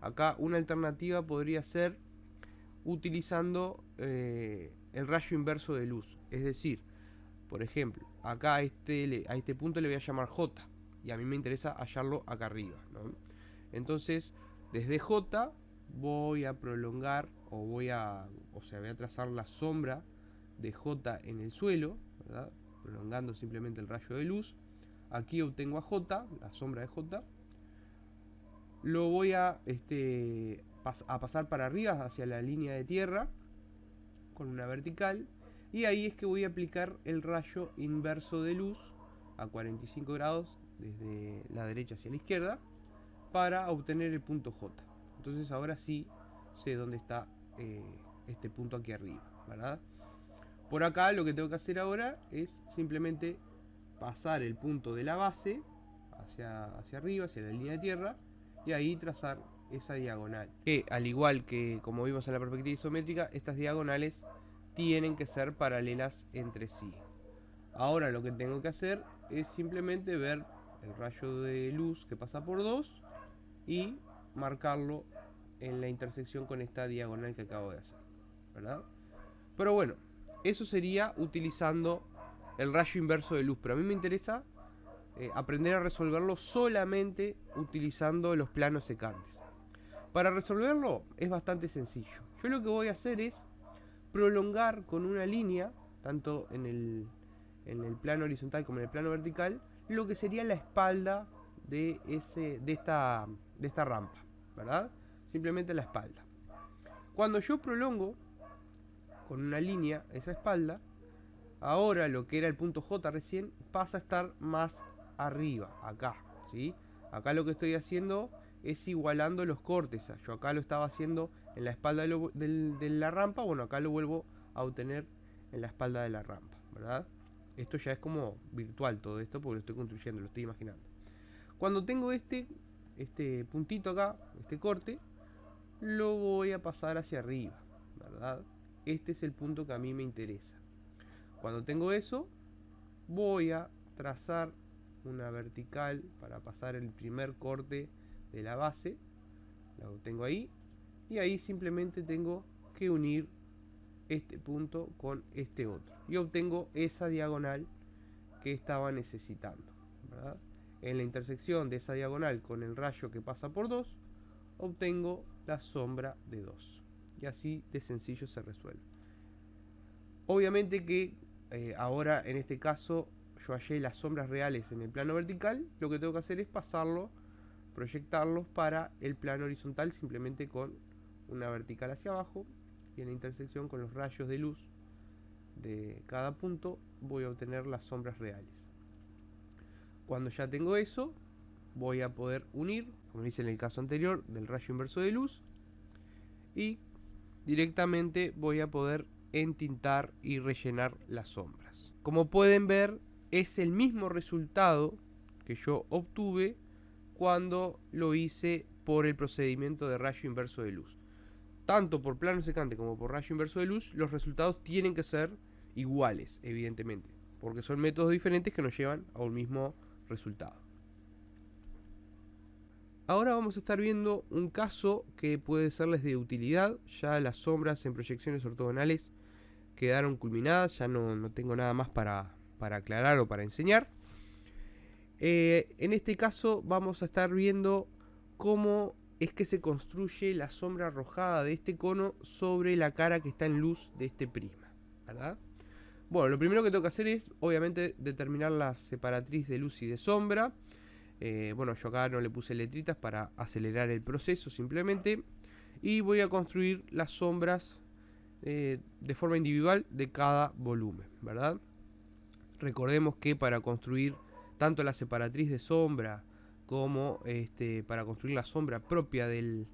A: Acá una alternativa podría ser utilizando el rayo inverso de luz. Es decir, por ejemplo, acá a este punto le voy a llamar J, y a mí me interesa hallarlo acá arriba, ¿no? Entonces, desde J voy a prolongar, voy a trazar la sombra de J en el suelo, ¿verdad? Prolongando simplemente el rayo de luz. Aquí obtengo a J, la sombra de J. Lo voy a pasar para arriba hacia la línea de tierra con una vertical, y ahí es que voy a aplicar el rayo inverso de luz a 45 grados desde la derecha hacia la izquierda para obtener el punto J. Entonces ahora sí sé dónde está este punto aquí arriba, ¿verdad? Por acá lo que tengo que hacer ahora es simplemente pasar el punto de la base hacia arriba, hacia la línea de tierra, y ahí trazar esa diagonal. Que al igual que como vimos en la perspectiva isométrica, estas diagonales tienen que ser paralelas entre sí. Ahora lo que tengo que hacer es simplemente ver el rayo de luz que pasa por 2 y marcarlo en la intersección con esta diagonal que acabo de hacer, ¿verdad? Pero bueno, eso sería utilizando el rayo inverso de luz, pero a mí me interesa aprender a resolverlo solamente utilizando los planos secantes. Para resolverlo es bastante sencillo. Yo lo que voy a hacer es prolongar con una línea, tanto en el plano horizontal como en el plano vertical, lo que sería la espalda de esta rampa, ¿verdad? Simplemente la espalda. Cuando yo prolongo con una línea esa espalda, ahora lo que era el punto J recién pasa a estar más arriba, acá, ¿sí? Acá lo que estoy haciendo es igualando los cortes. Yo acá lo estaba haciendo en la espalda de la rampa, bueno, acá lo vuelvo a obtener en la espalda de la rampa, ¿verdad? Esto ya es como virtual todo esto porque lo estoy construyendo, lo estoy imaginando. Cuando tengo este puntito acá, este corte, lo voy a pasar hacia arriba, ¿verdad? Este es el punto que a mí me interesa. Cuando tengo eso, voy a trazar una vertical para pasar el primer corte de la base. Lo tengo ahí. Y ahí simplemente tengo que unir este punto con este otro. Y obtengo esa diagonal que estaba necesitando, ¿verdad? En la intersección de esa diagonal con el rayo que pasa por 2, obtengo la sombra de 2. Y así de sencillo se resuelve. Obviamente que ahora en este caso yo hallé las sombras reales en el plano vertical. Lo que tengo que hacer es pasarlo, proyectarlos para el plano horizontal simplemente con una vertical hacia abajo, y en la intersección con los rayos de luz de cada punto voy a obtener las sombras reales. Cuando ya tengo eso, voy a poder unir, como hice en el caso anterior del rayo inverso de luz, y directamente voy a poder entintar y rellenar las sombras. Como pueden ver, es el mismo resultado que yo obtuve cuando lo hice por el procedimiento de rayo inverso de luz. Tanto por plano secante como por rayo inverso de luz, los resultados tienen que ser iguales, evidentemente, porque son métodos diferentes que nos llevan a un mismo resultado. Ahora vamos a estar viendo un caso que puede serles de utilidad. Ya las sombras en proyecciones ortogonales quedaron culminadas, ya no tengo nada más para aclarar o para enseñar. En este caso vamos a estar viendo cómo es que se construye la sombra arrojada de este cono sobre la cara que está en luz de este prisma, ¿verdad? Bueno, lo primero que tengo que hacer es, obviamente, determinar la separatriz de luz y de sombra. Bueno, yo acá no le puse letritas para acelerar el proceso simplemente. Y voy a construir las sombras de forma individual de cada volumen, ¿verdad? Recordemos que para construir tanto la separatriz de sombra como para construir la sombra propia del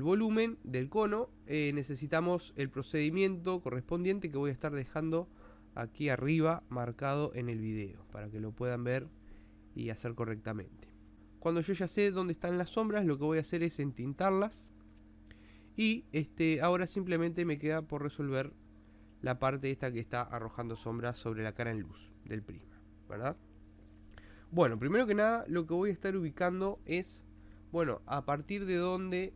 A: volumen, del cono, necesitamos el procedimiento correspondiente que voy a estar dejando aquí arriba marcado en el video para que lo puedan ver y hacer correctamente. Cuando yo ya sé dónde están las sombras, lo que voy a hacer es entintarlas. Y ahora simplemente me queda por resolver la parte esta que está arrojando sombras sobre la cara en luz del prisma, ¿verdad? Bueno, primero que nada lo que voy a estar ubicando es, bueno, a partir de donde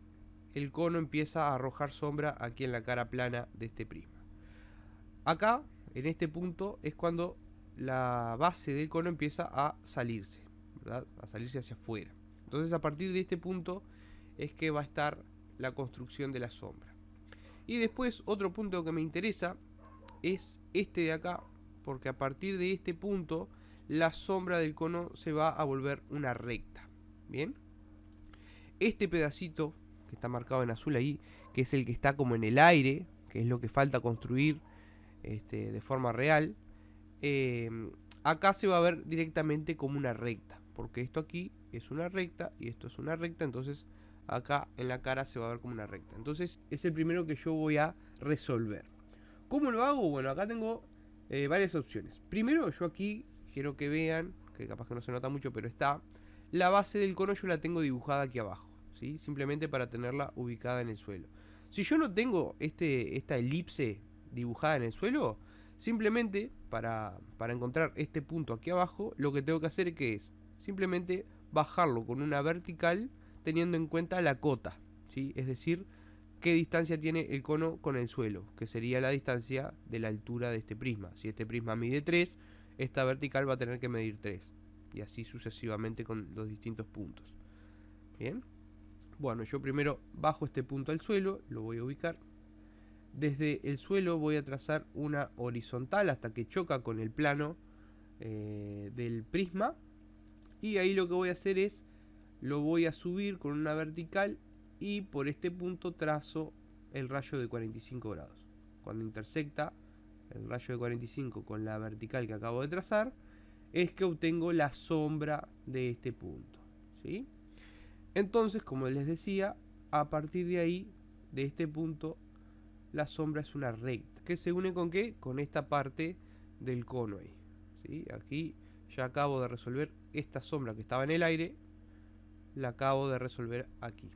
A: el cono empieza a arrojar sombra aquí en la cara plana de este prisma. Acá, en este punto, es cuando la base del cono empieza a salirse, ¿verdad? A salirse hacia afuera. Entonces a partir de este punto es que va a estar la construcción de la sombra. Y después otro punto que me interesa es este de acá, porque a partir de este punto la sombra del cono se va a volver una recta. Bien, este pedacito que está marcado en azul ahí, que es el que está como en el aire, que es lo que falta construir de forma real, acá se va a ver directamente como una recta, porque esto aquí es una recta y esto es una recta. Entonces acá en la cara se va a ver como una recta. Entonces es el primero que yo voy a resolver. ¿Cómo lo hago? Bueno, acá tengo varias opciones. Primero, yo aquí quiero que vean, que capaz que no se nota mucho, pero está la base del cono, yo la tengo dibujada aquí abajo, ¿sí? Simplemente para tenerla ubicada en el suelo. Si yo no tengo esta elipse dibujada en el suelo, simplemente para encontrar este punto aquí abajo, lo que tengo que hacer es simplemente bajarlo con una vertical teniendo en cuenta la cota, ¿sí? Es decir, qué distancia tiene el cono con el suelo, que sería la distancia de la altura de este prisma. Si este prisma mide 3, esta vertical va a tener que medir 3, y así sucesivamente con los distintos puntos. Bien, bueno, yo primero bajo este punto al suelo, lo voy a ubicar. Desde el suelo voy a trazar una horizontal hasta que choca con el plano del prisma, y ahí lo que voy a hacer es, lo voy a subir con una vertical y por este punto trazo el rayo de 45 grados. Cuando intersecta el rayo de 45 con la vertical que acabo de trazar, es que obtengo la sombra de este punto, ¿sí? Entonces, como les decía, a partir de ahí, de este punto, la sombra es una recta. ¿Que se une con qué? Con esta parte del cono ahí, ¿sí? Aquí ya acabo de resolver esta sombra que estaba en el aire, la acabo de resolver aquí.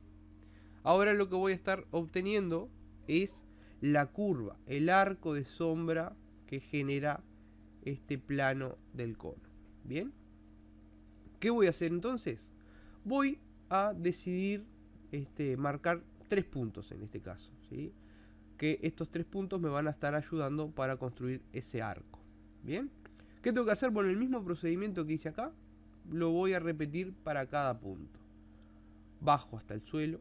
A: Ahora lo que voy a estar obteniendo es la curva, el arco de sombra que genera este plano del cono. Bien, ¿qué voy a hacer entonces? Voy a decidir marcar 3 puntos en este caso, ¿sí? Que estos 3 puntos me van a estar ayudando para construir ese arco. Bien, ¿qué tengo que hacer? Bueno, el mismo procedimiento que hice acá lo voy a repetir para cada punto. Bajo hasta el suelo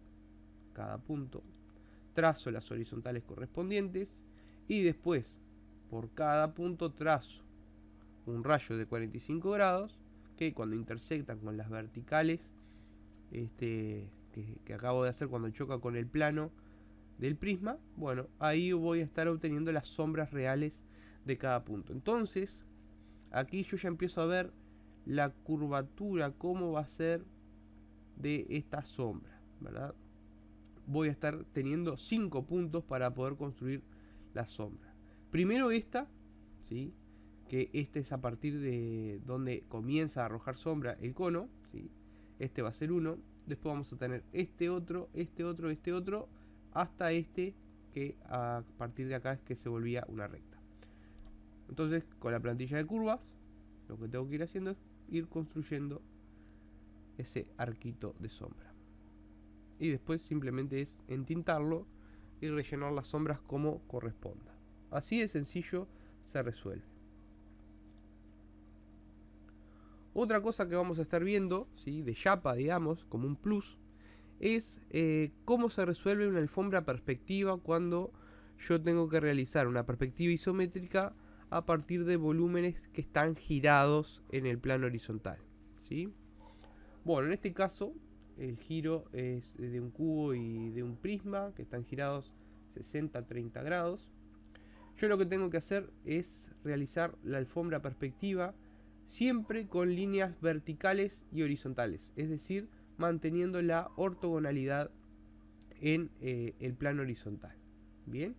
A: cada punto, trazo las horizontales correspondientes y después por cada punto trazo un rayo de 45 grados que cuando intersectan con las verticales que acabo de hacer cuando choca con el plano del prisma, bueno, ahí voy a estar obteniendo las sombras reales de cada punto. Entonces aquí yo ya empiezo a ver la curvatura, cómo va a ser de esta sombra, ¿verdad? Voy a estar teniendo 5 puntos para poder construir la sombra. Primero esta, ¿sí? Que este es a partir de donde comienza a arrojar sombra el cono, ¿sí? Este va a ser uno. Después vamos a tener este otro, hasta este que a partir de acá es que se volvía una recta. Entonces, con la plantilla de curvas, lo que tengo que ir haciendo es ir construyendo ese arquito de sombra. Y después simplemente es entintarlo y rellenar las sombras como corresponda. Así de sencillo se resuelve. Otra cosa que vamos a estar viendo, ¿sí? De chapa, digamos, como un plus, es cómo se resuelve una alfombra perspectiva cuando yo tengo que realizar una perspectiva isométrica a partir de volúmenes que están girados en el plano horizontal, ¿sí? Bueno, en este caso el giro es de un cubo y de un prisma que están girados 60-30 grados. Yo lo que tengo que hacer es realizar la alfombra perspectiva siempre con líneas verticales y horizontales, es decir, manteniendo la ortogonalidad en el plano horizontal. Bien,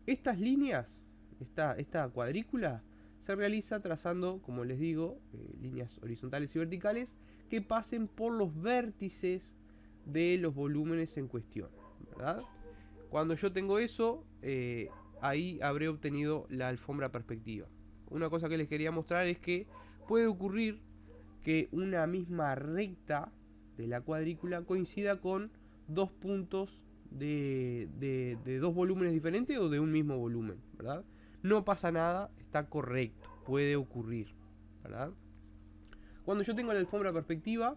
A: estas líneas, esta cuadrícula se realiza trazando, como les digo, líneas horizontales y verticales que pasen por los vértices de los volúmenes en cuestión, ¿verdad? Cuando yo tengo eso, ahí habré obtenido la alfombra perspectiva. Una cosa que les quería mostrar es que puede ocurrir que una misma recta de la cuadrícula coincida con dos puntos de dos volúmenes diferentes o de un mismo volumen, ¿verdad? No pasa nada, está correcto, puede ocurrir, ¿verdad? Cuando yo tengo la alfombra perspectiva,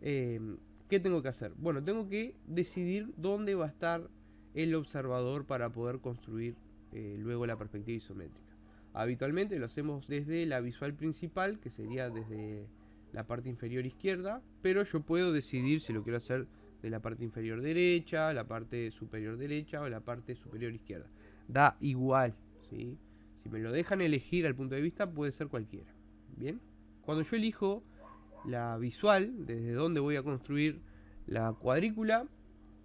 A: ¿qué tengo que hacer? Bueno, tengo que decidir dónde va a estar el observador para poder construir luego la perspectiva isométrica. Habitualmente lo hacemos desde la visual principal, que sería desde la parte inferior izquierda, pero yo puedo decidir si lo quiero hacer de la parte inferior derecha, la parte superior derecha o la parte superior izquierda. Da igual, ¿sí? Si me lo dejan elegir al punto de vista, puede ser cualquiera. Bien, cuando yo elijo la visual, desde donde voy a construir la cuadrícula,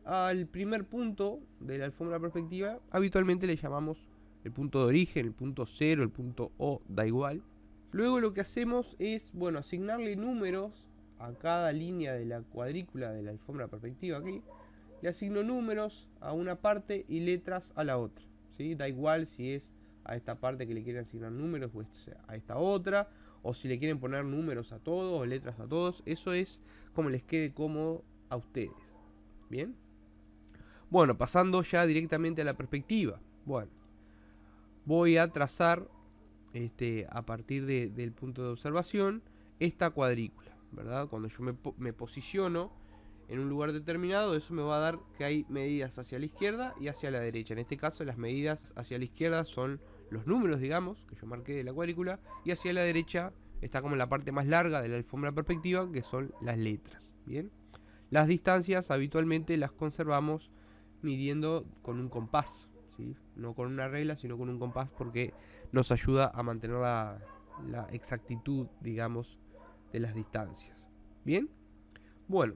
A: al primer punto de la alfombra perspectiva, habitualmente le llamamos el punto de origen, el punto 0, el punto O, da igual. Luego lo que hacemos es, bueno, asignarle números a cada línea de la cuadrícula de la alfombra perspectiva aquí. Le asigno números a una parte y letras a la otra, ¿sí? Da igual si es a esta parte que le quieren asignar números o a esta otra, o si le quieren poner números a todos o letras a todos. Eso es como les quede cómodo a ustedes. Bien. Bueno, pasando ya directamente a la perspectiva. Bueno, voy a trazar a partir del punto de observación esta cuadrícula, ¿verdad? Cuando yo me posiciono en un lugar determinado, eso me va a dar que hay medidas hacia la izquierda y hacia la derecha. En este caso, las medidas hacia la izquierda son los números, digamos, que yo marqué de la cuadrícula, y hacia la derecha está como la parte más larga de la alfombra perspectiva, que son las letras. Bien, las distancias habitualmente las conservamos midiendo con un compás, ¿sí? No con una regla, sino con un compás, porque nos ayuda a mantener la exactitud, digamos, de las distancias. Bien, bueno,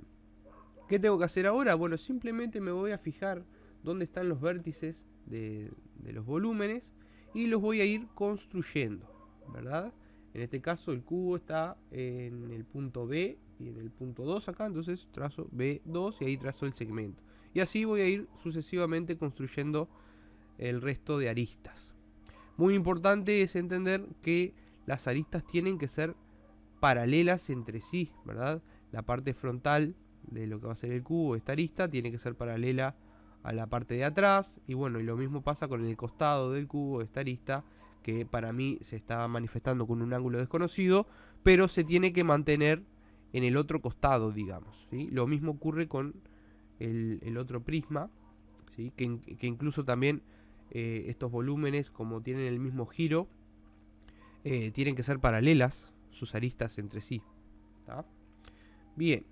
A: ¿qué tengo que hacer ahora? Bueno, simplemente me voy a fijar dónde están los vértices de los volúmenes y los voy a ir construyendo, ¿verdad? En este caso el cubo está en el punto B y en el punto 2 acá, entonces trazo B2 y ahí trazo el segmento. Y así voy a ir sucesivamente construyendo el resto de aristas. Muy importante es entender que las aristas tienen que ser paralelas entre sí, ¿verdad? La parte frontal de lo que va a ser el cubo, esta arista, tiene que ser paralela a la parte de atrás. Y bueno, y lo mismo pasa con el costado del cubo, esta arista, que para mí se está manifestando con un ángulo desconocido, pero se tiene que mantener en el otro costado, digamos, ¿sí? Lo mismo ocurre con el otro prisma, ¿sí? que incluso también estos volúmenes, como tienen el mismo giro, tienen que ser paralelas sus aristas entre sí, ¿tá? Bien,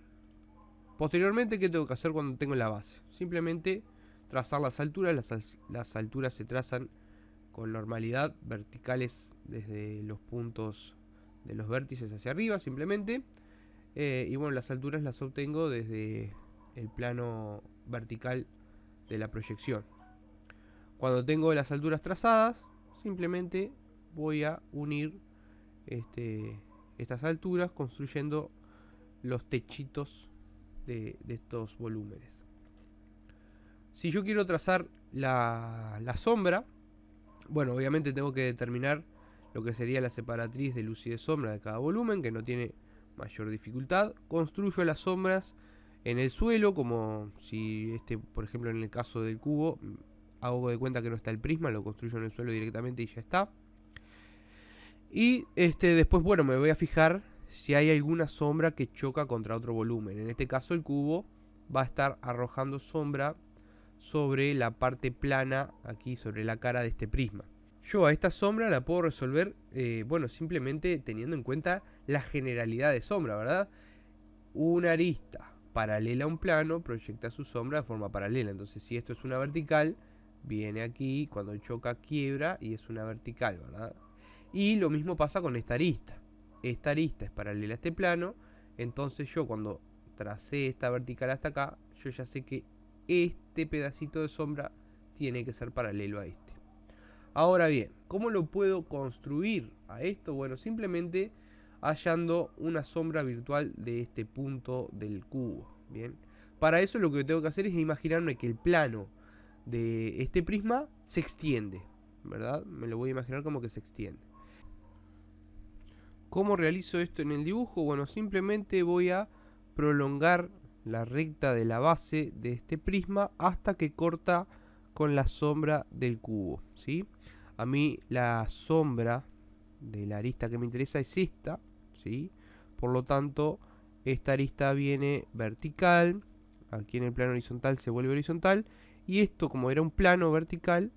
A: posteriormente, ¿qué tengo que hacer cuando tengo la base? Simplemente trazar las alturas. Las alturas se trazan con normalidad, verticales desde los puntos de los vértices hacia arriba, simplemente. Y bueno, las alturas las obtengo desde el plano vertical de la proyección. Cuando tengo las alturas trazadas, simplemente voy a unir estas alturas construyendo los techitos de estos volúmenes. Si yo quiero trazar la sombra, bueno, obviamente tengo que determinar lo que sería la separatriz de luz y de sombra de cada volumen, que no tiene mayor dificultad. Construyo las sombras en el suelo, como si por ejemplo, en el caso del cubo, hago de cuenta que no está el prisma, lo construyo en el suelo directamente y ya está. Y después, bueno, me voy a fijar si hay alguna sombra que choca contra otro volumen. En este caso el cubo va a estar arrojando sombra sobre la parte plana, aquí sobre la cara de este prisma. Yo a esta sombra la puedo resolver, bueno, simplemente teniendo en cuenta la generalidad de sombra, ¿verdad? Una arista paralela a un plano proyecta su sombra de forma paralela. Entonces, si esto es una vertical, viene aquí, cuando choca quiebra y es una vertical, ¿verdad? Y lo mismo pasa con esta arista. Esta arista es paralela a este plano, entonces yo cuando tracé esta vertical hasta acá, yo ya sé que este pedacito de sombra tiene que ser paralelo a este. Ahora bien, ¿cómo lo puedo construir a esto? Bueno, simplemente hallando una sombra virtual de este punto del cubo. Bien, para eso lo que tengo que hacer es imaginarme que el plano de este prisma se extiende, ¿verdad? Me lo voy a imaginar como que se extiende. ¿Cómo realizo esto en el dibujo? Bueno, simplemente voy a prolongar la recta de la base de este prisma hasta que corta con la sombra del cubo, ¿sí? A mí la sombra de la arista que me interesa es esta, ¿sí? Por lo tanto, esta arista viene vertical, aquí en el plano horizontal se vuelve horizontal, y esto, como era un plano vertical,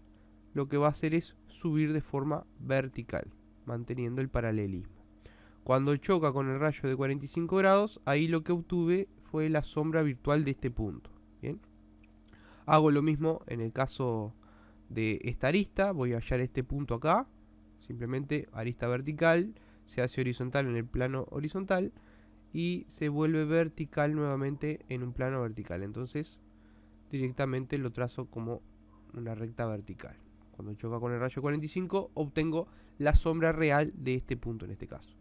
A: lo que va a hacer es subir de forma vertical, manteniendo el paralelismo. Cuando choca con el rayo de 45 grados, ahí lo que obtuve fue la sombra virtual de este punto. Bien, hago lo mismo en el caso de esta arista. Voy a hallar este punto acá, simplemente arista vertical, se hace horizontal en el plano horizontal y se vuelve vertical nuevamente en un plano vertical. Entonces directamente lo trazo como una recta vertical. Cuando choca con el rayo 45 obtengo la sombra real de este punto en este caso.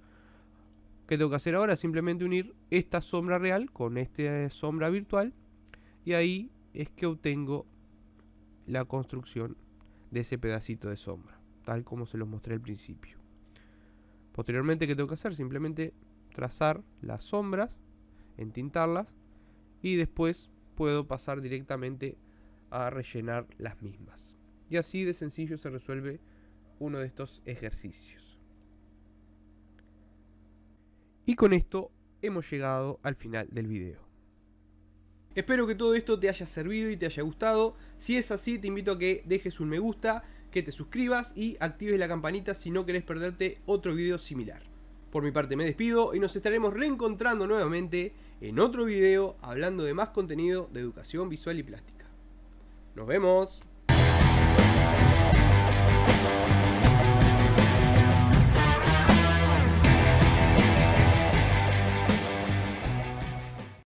A: ¿Qué tengo que hacer ahora? Simplemente unir esta sombra real con esta sombra virtual, y ahí es que obtengo la construcción de ese pedacito de sombra, tal como se los mostré al principio. Posteriormente, ¿qué tengo que hacer? Simplemente trazar las sombras, entintarlas, y después puedo pasar directamente a rellenar las mismas. Y así de sencillo se resuelve uno de estos ejercicios. Y con esto hemos llegado al final del video. Espero que todo esto te haya servido y te haya gustado. Si es así, te invito a que dejes un me gusta, que te suscribas y actives la campanita si no querés perderte otro video similar. Por mi parte me despido y nos estaremos reencontrando nuevamente en otro video hablando de más contenido de educación visual y plástica. ¡Nos vemos!